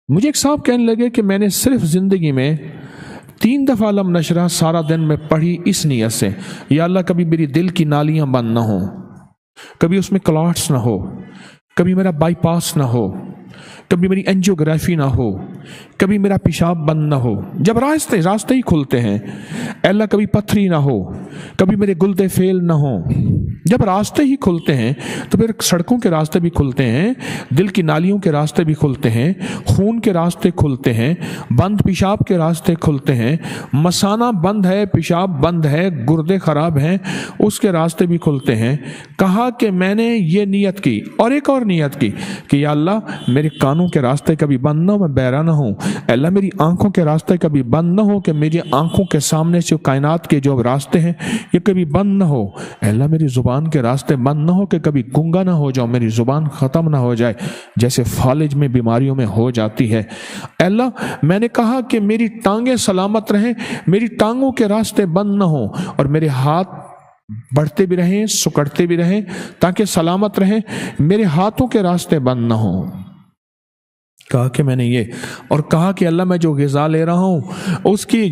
मुझे एक साहब कहने लगे कि मैंने सिर्फ ज़िंदगी में 3 दफ़ा अलम नशरा सारा दिन में पढ़ी इस नीयत से, या अल्लाह कभी मेरी दिल की नालियाँ बंद ना हो, कभी उसमें क्लॉट्स ना हो, कभी मेरा बाईपास ना हो, कभी मेरी एंजियोग्राफी ना हो, कभी मेरा पेशाब बंद ना हो। जब रास्ते ही खुलते हैं, अल्लाह कभी पथरी ना हो, कभी मेरे गुर्दे फेल ना हो। जब रास्ते ही खुलते हैं तो फिर सड़कों के रास्ते भी खुलते हैं, दिल की नालियों के रास्ते भी खुलते हैं, खून के रास्ते खुलते हैं, बंद पेशाब के रास्ते खुलते हैं, मसाना बंद है, पेशाब बंद है, गुर्दे खराब हैं, उसके रास्ते भी खुलते हैं। कहा कि मैंने ये नियत की और एक और नियत की कि या अल्लाह मेरे कानों के रास्ते कभी बंद ना हो, मैं बहरा ना हूँ। अल्लाह मेरी आंखों के रास्ते कभी बंद ना हो कि मेरी आंखों के सामने से कायनात के जो रास्ते हैं ये कभी बंद ना हो। अल्लाह मेरी जुबान के रास्ते बंद ना हो कि कभी गूंगा ना हो जाओ, मेरी जुबान खत्म ना हो जाए जैसे फालिज में बीमारियों में हो जाती है। अल्लाह मैंने कहा कि मेरी टांगें सलामत रहें, मेरी टांगों के रास्ते बंद ना हो, और मेरे हाथ बढ़ते भी रहें, सुकड़ते भी रहें ताकि सलामत रहें, मेरे हाथों के रास्ते बंद ना हो। कहा कि मैंने ये, और कहा कि अल्लाह मैं जो ग़िज़ा ले रहा हूँ उसके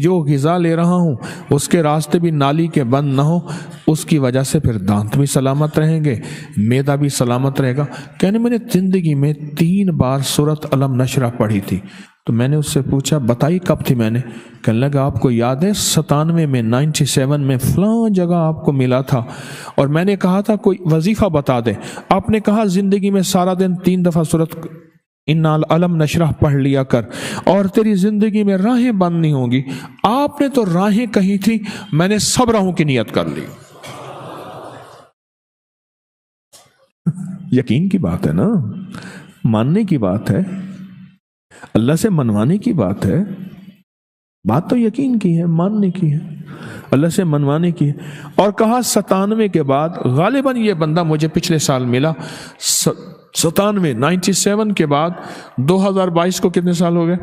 रास्ते भी नाली के बंद ना हो, उसकी वजह से फिर दांत भी सलामत रहेंगे, मैदा भी सलामत रहेगा। कहने मैंने ज़िंदगी में 3 बार सूरत अलम नशरा पढ़ी थी। तो मैंने उससे पूछा बताई कब थी? मैंने कहने लगा आपको याद है 97 में 97 में फलां जगह आपको मिला था, और मैंने कहा था कोई वजीफ़ा बता दे। आपने कहा ज़िंदगी में सारा दिन 3 दफ़ा सूरत इन्ना अलम नशरा पढ़ लिया कर और तेरी जिंदगी में राहें बंद नहीं होंगी। आपने तो राहें कही थी, मैंने सब राहों की नियत कर ली। यकीन की बात है ना, मानने की बात है, अल्लाह से मनवाने की बात है। बात तो यकीन की है, मानने की है, अल्लाह से मनवाने की है। और कहा 97 के बाद गालिबन ये बंदा मुझे पिछले साल मिला, 97 के बाद 2022 को कितने साल हो गए?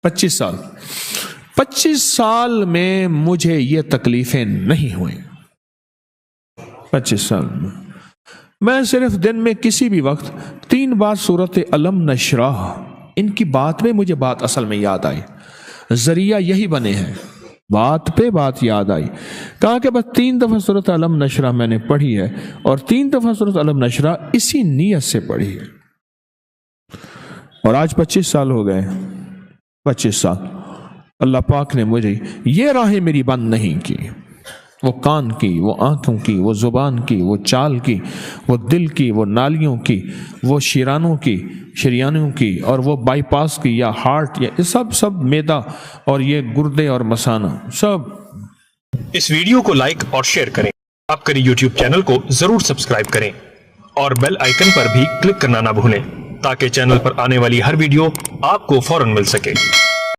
25 साल। 25 साल में मुझे ये तकलीफें नहीं हुई। 25 साल में मैं सिर्फ दिन में किसी भी वक्त 3 बार सूरत अलम नशरा, इनकी बात में मुझे बात असल में याद आई, जरिया यही बने हैं, बात पे बात याद आई। कहा कि बस 3 दफ़ा सूरत अलम नशरा मैंने पढ़ी है, और 3 दफ़ा सूरत अलम नशरा इसी नीयत से पढ़ी है। और आज 25 साल हो गए, 25 साल अल्लाह पाक ने मुझे ये राहें मेरी बंद नहीं की, वो कान की, वो आंखों की, वो जुबान की, वो चाल की, वो दिल की, वो नालियों की, वो शरियानों की, और वो बाईपास की या हार्ट, या सब मैदा और ये गुर्दे और मसाना सब। इस वीडियो को लाइक और शेयर करें, आप करें YouTube चैनल को जरूर सब्सक्राइब करें और बेल आइकन पर भी क्लिक करना ना भूलें ताकि चैनल पर आने वाली हर वीडियो आपको फौरन मिल सके।